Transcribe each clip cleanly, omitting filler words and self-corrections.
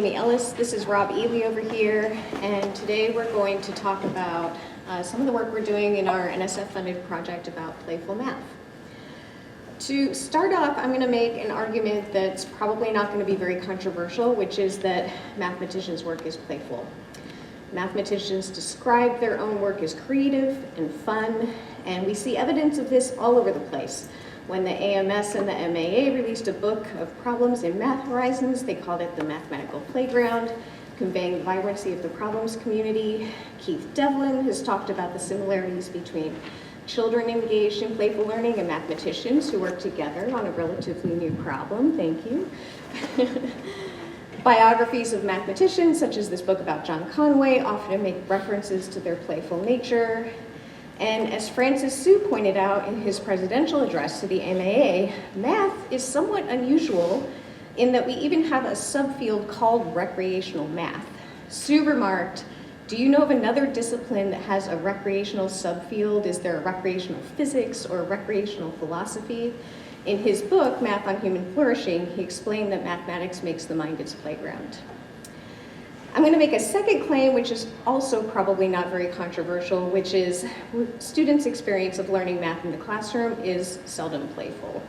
Amy Ellis. This is Rob Ely over here, and today we're going to talk about some of the work we're doing in our NSF-funded project about playful math. To start off, I'm going to make an argument that's probably not going to be very controversial, which is that mathematicians' work is playful. Mathematicians describe their own work as creative and fun, and we see evidence of this all over the place. When the AMS and the MAA released a book of problems in math horizons, they called it the Mathematical Playground, conveying the vibrancy of the problems community. Keith Devlin has talked about the similarities between children engaged in playful learning and mathematicians who work together on a relatively new problem. Thank you. Biographies of mathematicians, such as this book about John Conway, often make references to their playful nature. And as Francis Su pointed out in his presidential address to the MAA, math is somewhat unusual in that we even have a subfield called recreational math. Su remarked, "Do you know of another discipline that has a recreational subfield? Is there a recreational physics or a recreational philosophy?" In his book, Math on Human Flourishing, he explained that mathematics makes the mind its playground. I'm going to make a second claim, which is also probably not very controversial, which is students' experience of learning math in the classroom is seldom playful.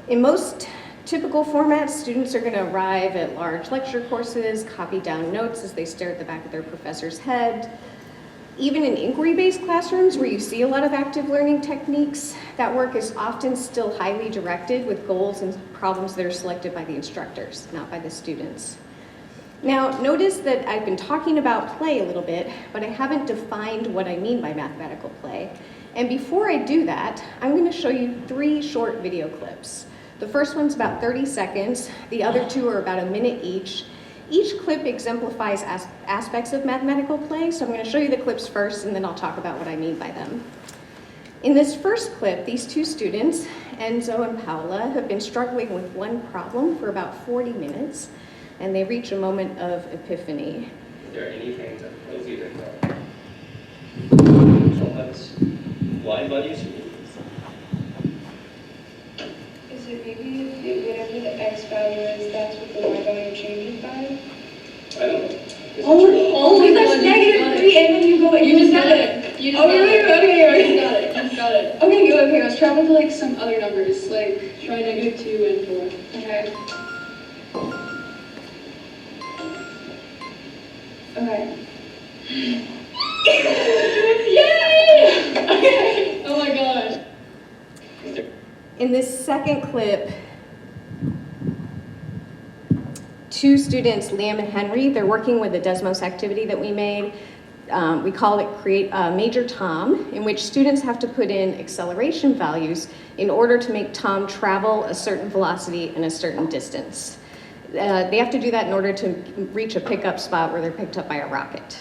In most typical formats, students are going to arrive at large lecture courses, copy down notes as they stare at the back of their professor's head. Even in inquiry-based classrooms where you see a lot of active learning techniques, that work is often still highly directed with goals and problems that are selected by the instructors, not by the students. Now, notice that I've been talking about play a little bit, but I haven't defined what I mean by mathematical play. And before I do that, I'm going to show you 3 short video clips. The first one's about 30 seconds. The other 2 are about a minute each. Each clip exemplifies aspects of mathematical play, so I'm going to show you the clips first, and then I'll talk about what I mean by them. In this first clip, these 2 students, Enzo and Paola, have been struggling with one problem for about 40 minutes. And they reach a moment of epiphany. Is there anything to close either door? Let's line values. Is it maybe whatever the x value is, that's what the y value changes by? I don't know. Oh, that's -3, and then you go. You just got it. You just got it. Okay. You got it. You got it. Okay, I was traveling to like some Other numbers, like try -2 and 4. Okay. Okay. Yay! Okay. Oh my gosh. In this second clip, 2 students, Liam and Henry, they're working with a Desmos activity that we made. We call it Create Major Tom, in which students have to put in acceleration values in order to make Tom travel a certain velocity and a certain distance. They have to do that in order to reach a pickup spot where they're picked up by a rocket.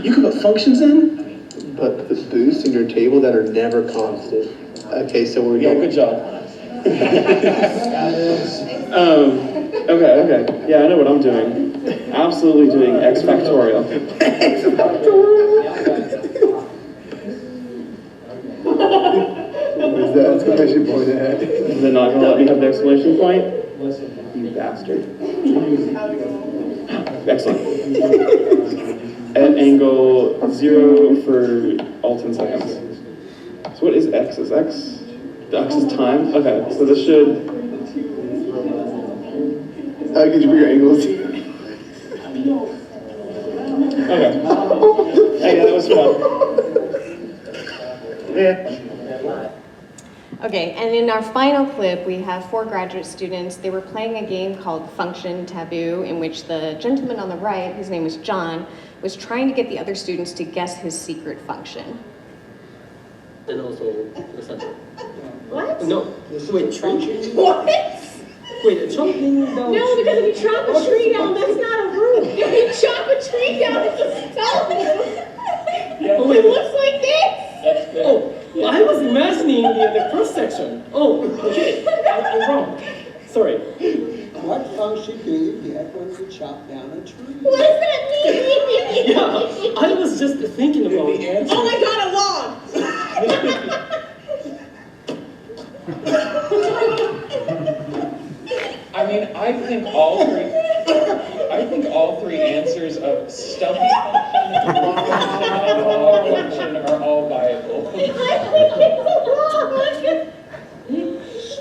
You can put functions in? Put the boosts in your table that are never constant. Okay, so we're Yeah, good job. Okay. Yeah, I know what I'm doing. Absolutely doing X factorial. X factorial! That's what I should point at. They're not going to let me have the exclamation point? You bastard. Excellent. At angle 0 for all 10 seconds. So what is X? Is X? The X is time? Okay, so this should... Could you put your angles? Okay. Hey, that was fun. Yeah. Okay, and in our final clip, we have 4 graduate students. They were playing a game called Function Taboo, in which the gentleman on the right, his name was John, was trying to get the other students to guess his secret function. And also the center. What? No, wait, trunking? What? Wait, trunking down. No, because if you chop a tree down, that's not a roof. If you chop a tree down, it's a spell move. Oh, wait. It looks like this. Oh, I was imagining the cross section. Oh, okay. I'm wrong. Sorry. What function do you get when you chop down a tree? What does that mean? Yeah, I was just thinking about The answer. Oh my god, a log! I mean, I think all three answers of stumpy function, function, and log function are all viable.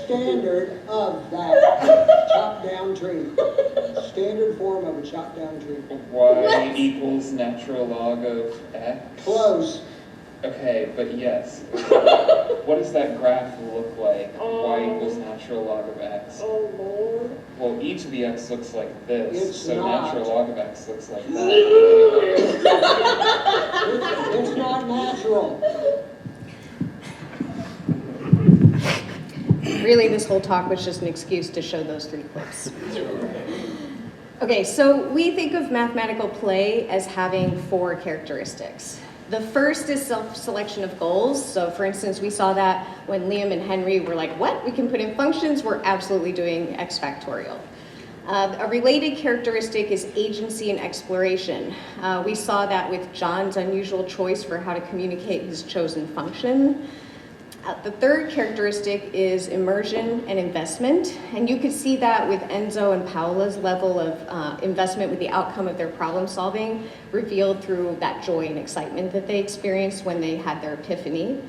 Standard of that chopped down tree. Standard form of a chopped down tree. Y equals natural log of x? Close. Okay, but yes. What does that graph look like? Y equals natural log of x. Oh, Lord. Well, each of the x looks like this, It's so not. natural log of x looks like that. It's not natural. Really, this whole talk was just an excuse to show those 3 clips. Okay, so we think of mathematical play as having 4 characteristics. The first is self-selection of goals. So for instance, we saw that when Liam and Henry were like, what? We can put in functions? We're absolutely doing X factorial. A related characteristic is agency and exploration. We saw that with John's unusual choice for how to communicate his chosen function. The third characteristic is immersion and investment, and you could see that with Enzo and Paola's level of investment with the outcome of their problem solving revealed through that joy and excitement that they experienced when they had their epiphany.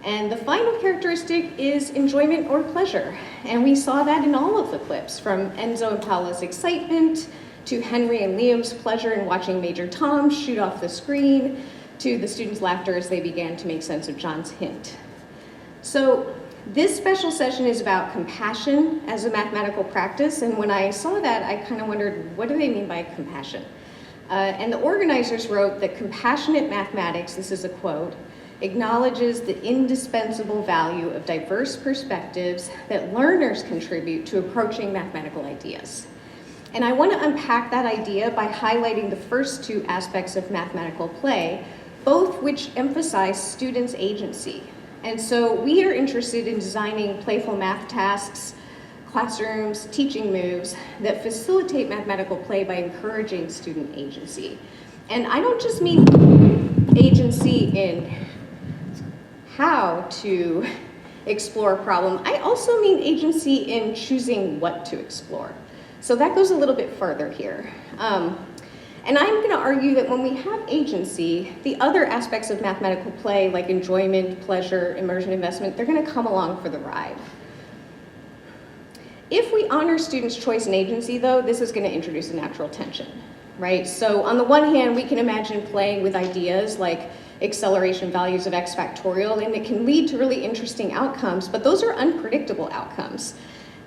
And the final characteristic is enjoyment or pleasure, and we saw that in all of the clips, from Enzo and Paola's excitement to Henry and Liam's pleasure in watching Major Tom shoot off the screen to the students' laughter as they began to make sense of John's hint. So this special session is about compassion as a mathematical practice, and when I saw that, I kind of wondered, what do they mean by compassion? And the organizers wrote that compassionate mathematics, this is a quote, acknowledges the indispensable value of diverse perspectives that learners contribute to approaching mathematical ideas. And I want to unpack that idea by highlighting the first 2 aspects of mathematical play, both which emphasize students' agency. And so we are interested in designing playful math tasks, classrooms, teaching moves that facilitate mathematical play by encouraging student agency. And I don't just mean agency in how to explore a problem, I also mean agency in choosing what to explore. So that goes a little bit further here. And I'm going to argue that when we have agency, the other aspects of mathematical play, like enjoyment, pleasure, immersion, investment, they're going to come along for the ride. If we honor students' choice and agency, though, this is going to introduce a natural tension, right? So on the one hand, we can imagine playing with ideas like acceleration values of X factorial, and it can lead to really interesting outcomes, but those are unpredictable outcomes.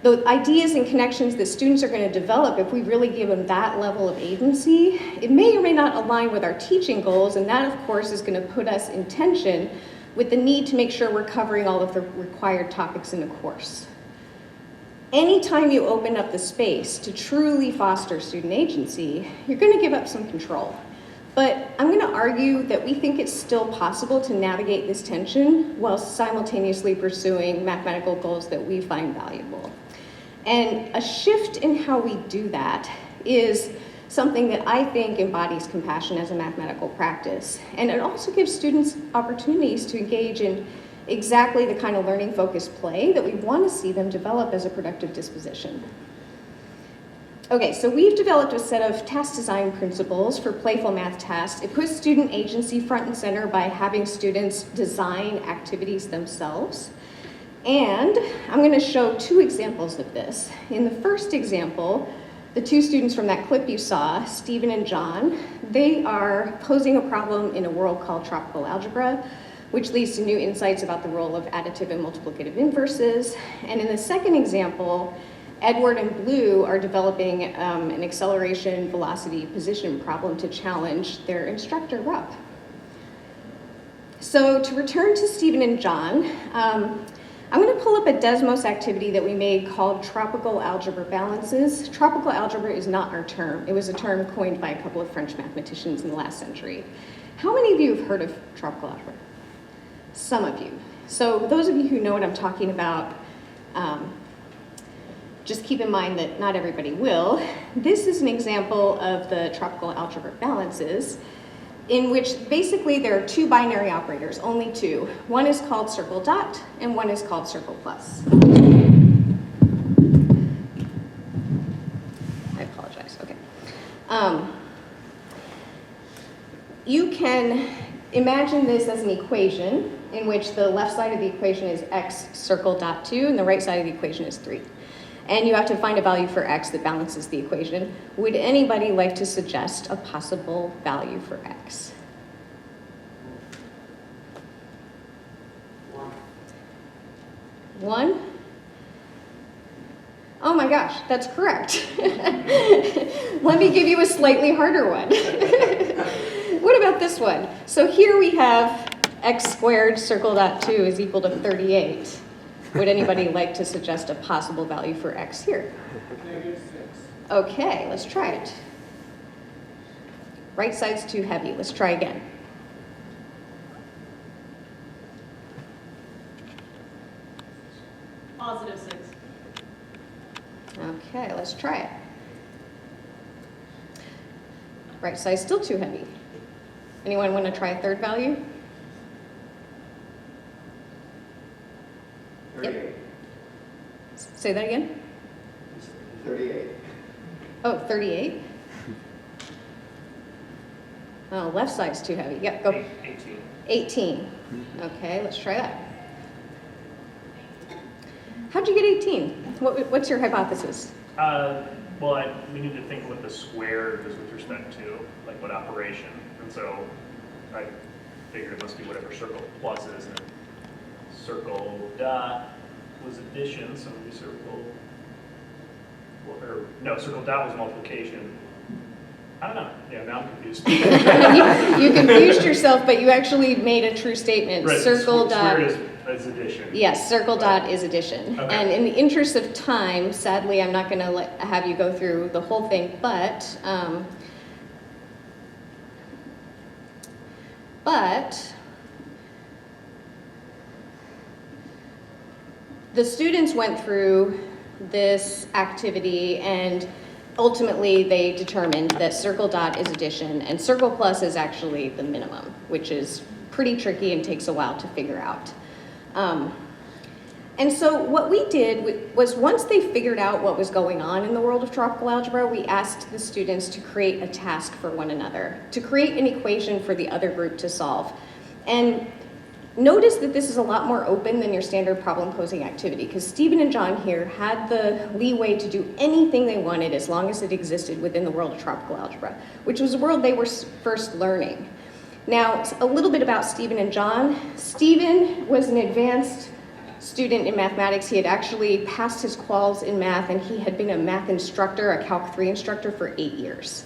The ideas and connections that students are going to develop, if we really give them that level of agency, it may or may not align with our teaching goals, and that, of course, is going to put us in tension with the need to make sure we're covering all of the required topics in the course. Anytime you open up the space to truly foster student agency, you're going to give up some control. But I'm going to argue that we think it's still possible to navigate this tension while simultaneously pursuing mathematical goals that we find valuable. And a shift in how we do that is something that I think embodies compassion as a mathematical practice. And it also gives students opportunities to engage in exactly the kind of learning-focused play that we want to see them develop as a productive disposition. Okay, so we've developed a set of task design principles for playful math tasks. It puts student agency front and center by having students design activities themselves. And I'm going to show 2 examples of this. In the first example, the 2 students from that clip you saw, Stephen and John, they are posing a problem in a world called Tropical Algebra, which leads to new insights about the role of additive and multiplicative inverses. And in the second example, Edward and Blue are developing an acceleration velocity position problem to challenge their instructor, Rob. So to return to Stephen and John, I'm going to pull up a Desmos activity that we made called Tropical Algebra Balances. Tropical algebra is not our term. It was a term coined by a couple of French mathematicians in the last century. How many of you have heard of tropical algebra? Some of you. So those of you who know what I'm talking about, just keep in mind that not everybody will. This is an example of the tropical algebra balances. in which basically there are two binary operators, only two. One is called circle dot, and one is called circle plus. I apologize, okay. You can imagine this as an equation in which the left side of the equation is x circle dot 2, and the right side of the equation is 3. And you have to find a value for x that balances the equation. Would anybody like to suggest a possible value for x? 1? Oh my gosh, that's correct. Let me give you a slightly harder one. What about this one? So here we have x squared circle dot 2 is equal to 38. Would anybody like to suggest a possible value for x here? -6. Okay, let's try it. Right side's too heavy. Let's try again. +6. Okay, let's try it. Right side's still too heavy. Anyone want to try a third value? 38. Say that again. 38. Oh, 38? Oh, left side's too heavy. Yep, go. 18. 18. Okay, let's try that. How'd you get 18? What's your hypothesis? Well, we need to think what the square is with respect to, like what operation. And so I figured it must be whatever circle plus is, and circle dot was addition, so maybe circle, or no, circle dot was multiplication. I don't know. Yeah, now I'm confused. You confused yourself, but you actually made a true statement. Right, Circle dot. square is addition. Yes, circle Right. dot is addition. Okay. And in the interest of time, sadly, I'm not going to have you go through the whole thing, but the students went through this activity and ultimately they determined that circle dot is addition and circle plus is actually the minimum, which is pretty tricky and takes a while to figure out. And so what we did was once they figured out what was going on in the world of tropical algebra, we asked the students to create a task for one another, to create an equation for the other group to solve. And notice that this is a lot more open than your standard problem posing activity, because Stephen and John here had the leeway to do anything they wanted as long as it existed within the world of tropical algebra, which was a world they were first learning. Now, a little bit about Stephen and John. Stephen was an advanced student in mathematics. He had actually passed his quals in math, and he had been a math instructor, a Calc 3 instructor for 8 years.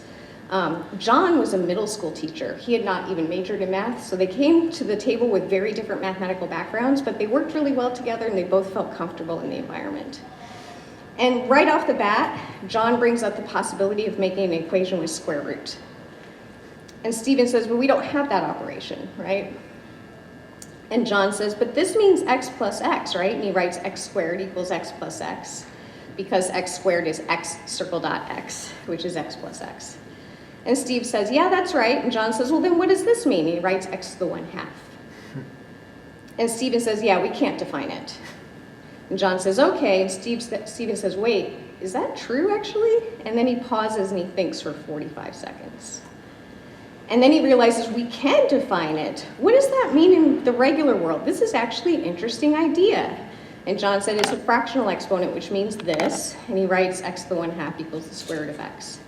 John was a middle school teacher. He had not even majored in math, so they came to the table with very different mathematical backgrounds, but they worked really well together and they both felt comfortable in the environment. And right off the bat, John brings up the possibility of making an equation with square root. And Stephen says, well, we don't have that operation, right? And John says, but this means x plus x, right? And he writes x squared equals x plus x, because x squared is x circle dot x, which is x plus x. And Steve says, yeah, that's right. And John says, well, then what does this mean? And he writes x to the 1/2. And Stephen says, yeah, we can't define it. And John says, okay. And Stephen says, wait, is that true actually? And then he pauses and he thinks for 45 seconds. And then he realizes we can define it. What does that mean in the regular world? This is actually an interesting idea. And John said it's a fractional exponent, which means this. And he writes x to the 1/2 equals the square root of x.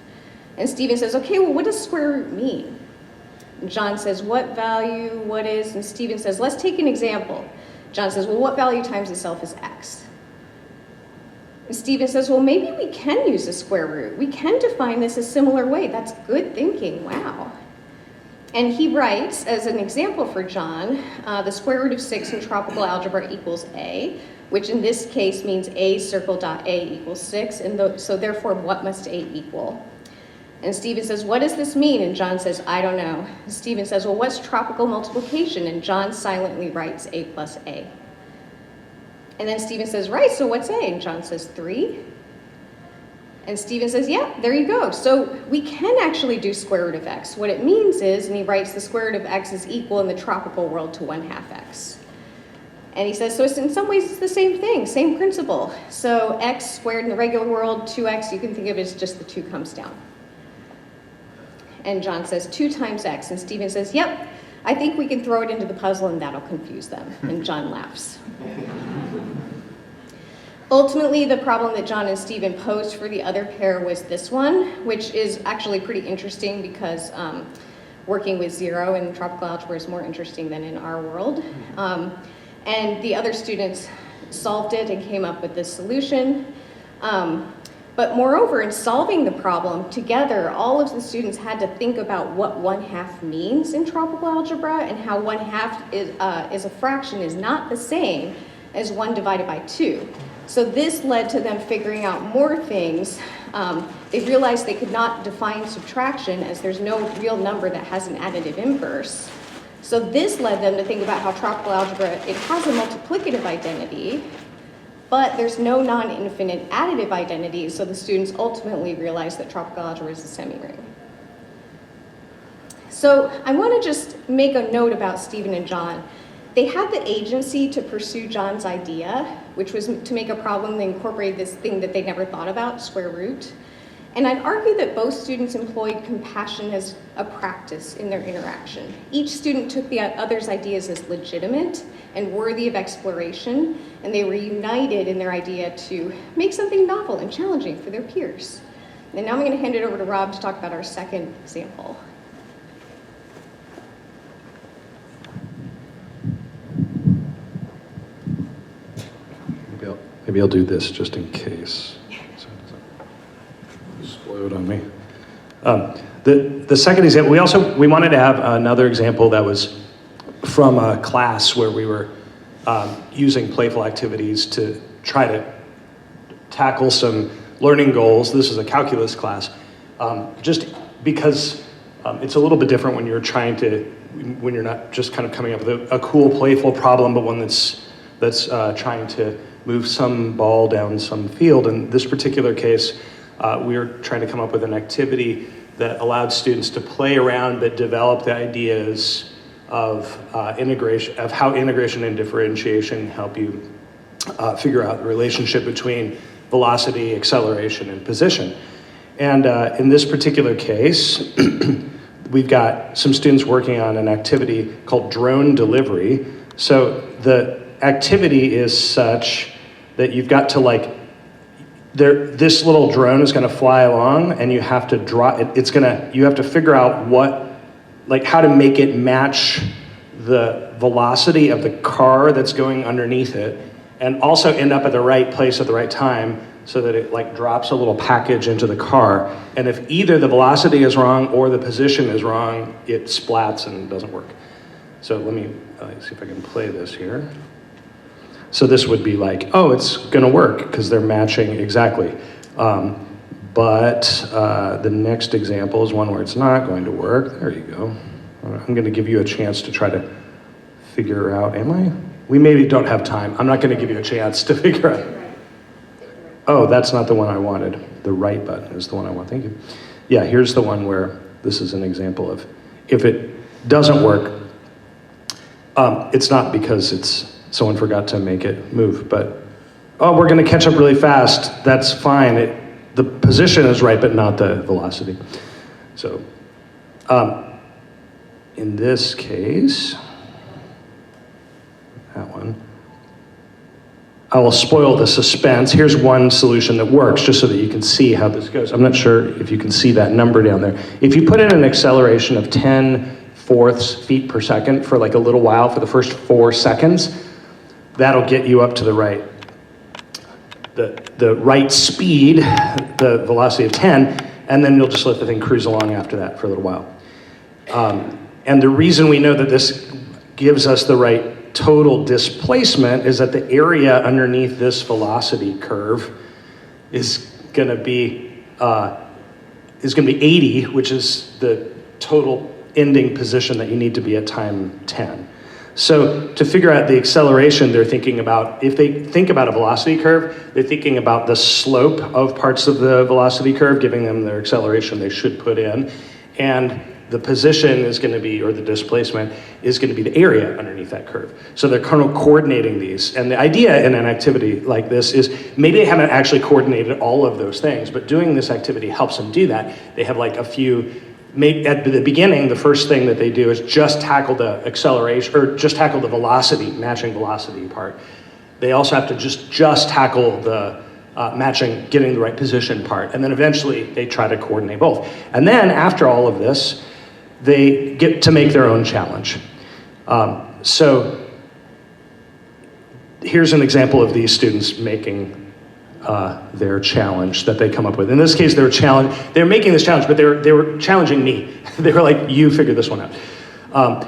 And Stephen says, okay, well, what does square root mean? And John says, what value, what is? And Stephen says, let's take an example. John says, well, what value times itself is x? And Stephen says, well, maybe we can use the square root. We can define this a similar way. That's good thinking, wow. And he writes, as an example for John, the square root of 6 in tropical algebra equals a, which in this case means a circle dot a equals 6, and so therefore what must a equal? And Stephen says, what does this mean? And John says, I don't know. And Stephen says, well, what's tropical multiplication? And John silently writes a plus a. And then Stephen says, right, so what's a? And John says 3. And Stephen says, yeah, there you go. So we can actually do square root of x. What it means is, and he writes the square root of x is equal in the tropical world to 1/2 x. And he says, so it's in some ways it's the same thing, same principle. So x squared in the regular world, 2x, you can think of it as just the 2 comes down. And John says 2 times x, and Stephen says, yep, I think we can throw it into the puzzle and that'll confuse them. And John laughs. Ultimately, the problem that John and Stephen posed for the other pair was this one, which is actually pretty interesting because working with zero in tropical algebra is more interesting than in our world. And the other students solved it and came up with this solution. But moreover, in solving the problem together, all of the students had to think about what 1/2 means in tropical algebra and how 1/2 is a fraction is not the same as 1 divided by 2. So this led to them figuring out more things. They realized they could not define subtraction as there's no real number that has an additive inverse. So this led them to think about how tropical algebra, it has a multiplicative identity, but there's no non-infinite additive identity, so the students ultimately realized that tropical algebra is a semi-ring. So I want to just make a note about Stephen and John. They had the agency to pursue John's idea, which was to make a problem that incorporated this thing that they never thought about, square root. And I'd argue that both students employed compassion as a practice in their interaction. Each student took the other's ideas as legitimate and worthy of exploration, and they were united in their idea to make something novel and challenging for their peers. And now I'm going to hand it over to Rob to talk about our second example. Maybe I'll do this just in case. So it doesn't explode on me. The second example, we wanted to have another example that was from a class where we were using playful activities to try to tackle some learning goals. This is a calculus class, just because it's a little bit different when you're not just kind of coming up with a cool playful problem, but one that's trying to move some ball down some field. In this particular case, we were trying to come up with an activity that allowed students to play around but develop the ideas of integration, of how integration and differentiation help you figure out the relationship between velocity, acceleration, and position. And in this particular case, we've got some students working on an activity called drone delivery. So the activity is such that you've got to this little drone is going to fly along, and you have to you have to figure out how to make it match the velocity of the car that's going underneath it, and also end up at the right place at the right time so that it drops a little package into the car. And if either the velocity is wrong or the position is wrong, it splats and doesn't work. So let me see if I can play this here. So this would be it's gonna work because they're matching exactly. But the next example is one where it's not going to work. There you go. I'm gonna give you a chance to try to figure out, we maybe don't have time. I'm not gonna give you a chance to figure out. Oh, that's not the one I wanted. The right button is the one I want, thank you. Yeah, here's the one where this is an example of, if it doesn't work, it's not because someone forgot to make it move, but, we're gonna catch up really fast, that's fine. The position is right, but not the velocity. So, in this case, that one, I will spoil the suspense. Here's one solution that works, just so that you can see how this goes. I'm not sure if you can see that number down there. If you put in an acceleration of 10/4 feet per second for a little while, for the first 4 seconds, that'll get you up to the right speed, the velocity of 10, and then you'll just let the thing cruise along after that for a little while. And the reason we know that this gives us the right total displacement is that the area underneath this velocity curve is gonna be 80, which is the total ending position that you need to be at time 10. So to figure out the acceleration, they're thinking about, if they think about a velocity curve, they're thinking about the slope of parts of the velocity curve, giving them their acceleration they should put in. And the position is going to be, or the displacement, is going to be the area underneath that curve. So they're kind of coordinating these. And the idea in an activity like this is maybe they haven't actually coordinated all of those things, but doing this activity helps them do that. They have like a few, at the beginning, the first thing that they do is just tackle the acceleration, or just tackle the velocity, matching velocity part. They also have to just tackle the matching, getting the right position part. And then eventually they try to coordinate both. And then after all of this, they get to make their own challenge. So here's an example of these students making their challenge that they come up with. In this case, they're making this challenge, but they were challenging me. They were like, you figure this one out. I'm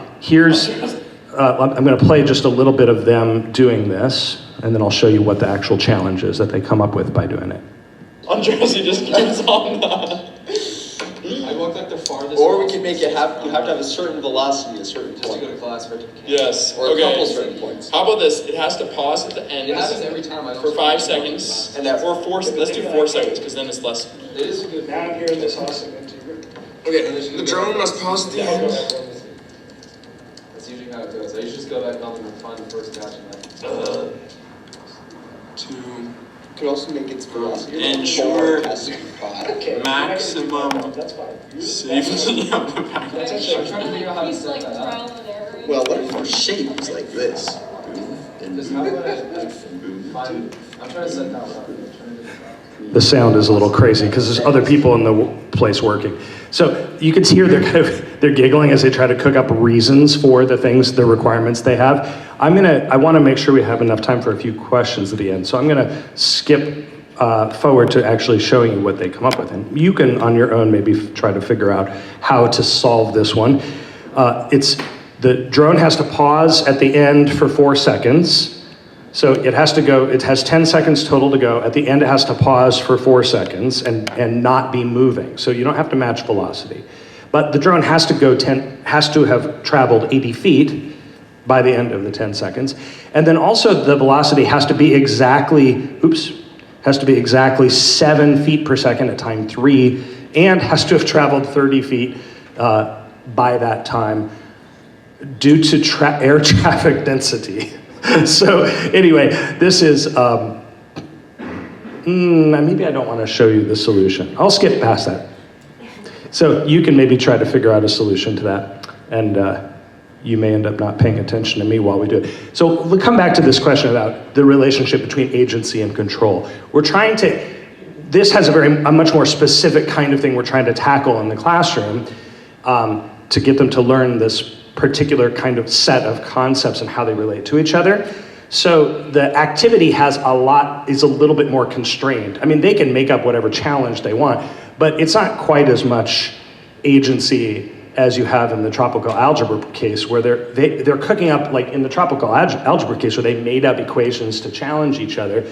gonna play just a little bit of them doing this, and then I'll show you what the actual challenge is that they come up with by doing it. Andres, he just keeps on that. I walked like the farthest. Or we could make it have, you have to have a certain velocity, a certain Just to point. go to class for education. Yes, Or a couple certain points. How about this? It has to pause at the end. It happens every time I don't. For 5 seconds. And that- or 4, let's do 4 seconds, because then it's less. It is a good. Now I'm hearing this awesome interview. Okay, the drone must pause at the end. That's usually how it goes. I usually just go back home and find the first batch and then. 2. Could also make its velocity. Ensure Okay. maximum That's fine. safety of the I'm package. trying to figure out how to set that up. Well, what if our shape is like this? Boom, and Just how boom, would I and boom. find, I'm trying to set that one up. I'm trying to do that. The sound is a little crazy because there's other people in the place working. So you can see here they're giggling as they try to cook up reasons for the things, the requirements they have. I want to make sure we have enough time for a few questions at the end. So I'm going to skip forward to actually showing you what they come up with. And you can, on your own, maybe try to figure out how to solve this one. The drone has to pause at the end for 4 seconds. So it has 10 seconds total to go. At the end, it has to pause for 4 seconds and not be moving. So you don't have to match velocity. But the drone has to have traveled 80 feet by the end of the 10 seconds. And then also the velocity has to be exactly 7 feet per second at time 3, and has to have traveled 30 feet by that time due to air traffic density. So anyway, this is, maybe I don't want to show you the solution. I'll skip past that. So you can maybe try to figure out a solution to that, and you may end up not paying attention to me while we do it. So we'll come back to this question about the relationship between agency and control. This has a much more specific kind of thing we're trying to tackle in the classroom to get them to learn this particular kind of set of concepts and how they relate to each other. So the activity is a little bit more constrained. I mean, they can make up whatever challenge they want, but it's not quite as much agency as you have in the tropical algebra case, where they're cooking up, like in the tropical algebra case, where they made up equations to challenge each other.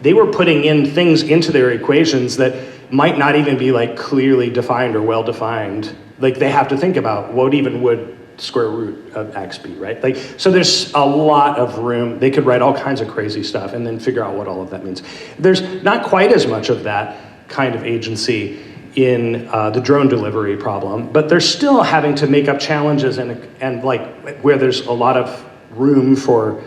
They were putting in things into their equations that might not even be like clearly defined or well defined. Like they have to think about what even would square root of x be, right? Like, so there's a lot of room. They could write all kinds of crazy stuff and then figure out what all of that means. There's not quite as much of that kind of agency in the drone delivery problem, but they're still having to make up challenges and like where there's a lot of room for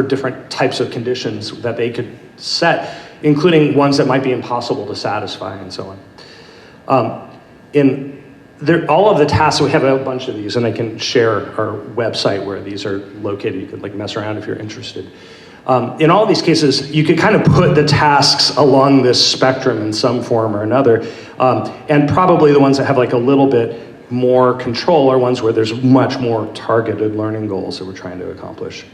different types of conditions that they could set, including ones that might be impossible to satisfy and so on. All of the tasks, we have a bunch of these, and I can share our website where these are located. You could like mess around if you're interested. In all these cases, you could kind of put the tasks along this spectrum in some form or another, and probably the ones that have like a little bit more control are ones where there's much more targeted learning goals that we're trying to accomplish.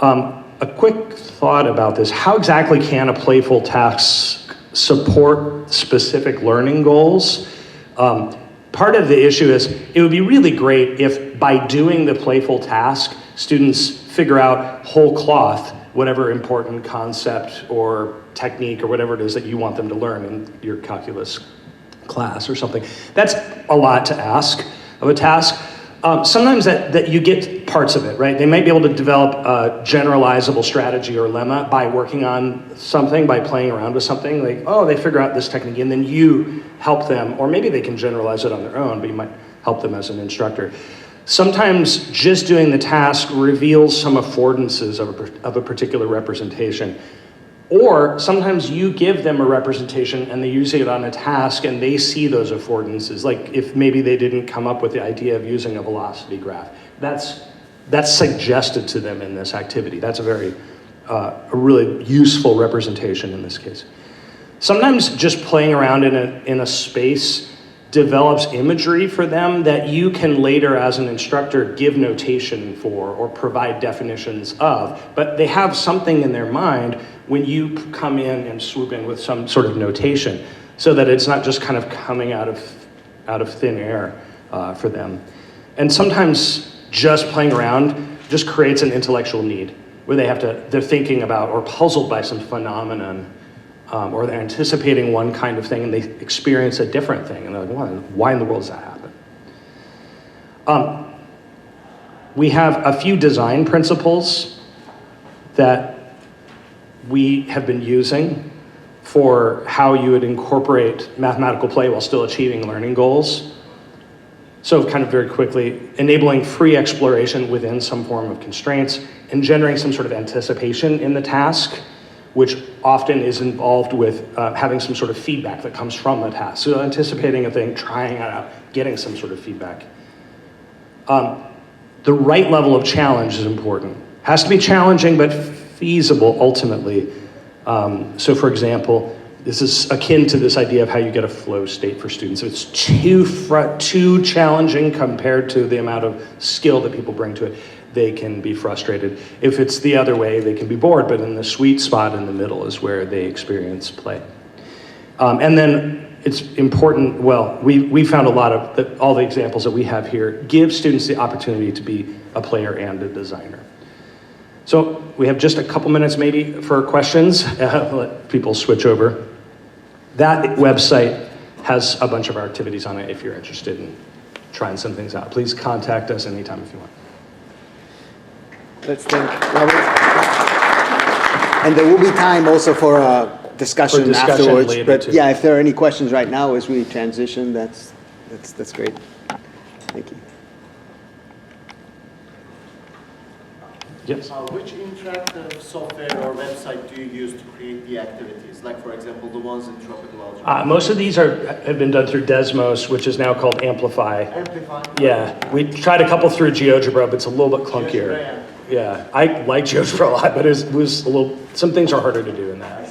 A quick thought about this: how exactly can a playful task support specific learning goals? Part of the issue is it would be really great if by doing the playful task, students figure out whole cloth whatever important concept or technique or whatever it is that you want them to learn in your calculus class or something. That's a lot to ask of a task. Sometimes that you get parts of it, right? They might be able to develop a generalizable strategy or lemma by working on something, by playing around with something. Like, oh, they figure out this technique, and then you help them, or maybe they can generalize it on their own, but you might help them as an instructor. Sometimes just doing the task reveals some affordances of a particular representation. Or sometimes you give them a representation and they use it on a task and they see those affordances. Like if maybe they didn't come up with the idea of using a velocity graph. That's suggested to them in this activity. That's a really useful representation in this case. Sometimes just playing around in a space develops imagery for them that you can later as an instructor give notation for or provide definitions of, but they have something in their mind when you come in and swoop in with some sort of notation so that it's not just kind of coming out of thin air for them. And sometimes just playing around just creates an intellectual need where they're thinking about or puzzled by some phenomenon, or they're anticipating one kind of thing and they experience a different thing and they're like, why in the world does that happen? We have a few design principles that we have been using for how you would incorporate mathematical play while still achieving learning goals. So kind of very quickly, enabling free exploration within some form of constraints, engendering some sort of anticipation in the task, which often is involved with having some sort of feedback that comes from the task. So anticipating a thing, trying it out, getting some sort of feedback. The right level of challenge is important. Has to be challenging, but feasible ultimately. So for example, this is akin to this idea of how you get a flow state for students. If it's too challenging compared to the amount of skill that people bring to it, they can be frustrated. If it's the other way, they can be bored, but in the sweet spot in the middle is where they experience play. And then it's important, well, we found a lot of, all the examples that we have here give students the opportunity to be a player and a designer. So we have just a couple minutes maybe for questions. Let people switch over. That website has a bunch of our activities on it if you're interested in trying some things out. Please contact us anytime if you want. Let's thank Robert. And there will be time also for a discussion afterwards. But too. Yeah, if there are any questions right now as we transition, that's great. Thank you. Yes. Which interactive software or website do you use to create the activities? Like, for example, the ones in Tropical Algebra? Most of these have been done through Desmos, which is now called Amplify. Amplify? Yeah, we tried a couple through GeoGebra, but it's a little bit clunkier. Yeah, I like GeoGebra a lot, but it was a little, some things are harder to do in that.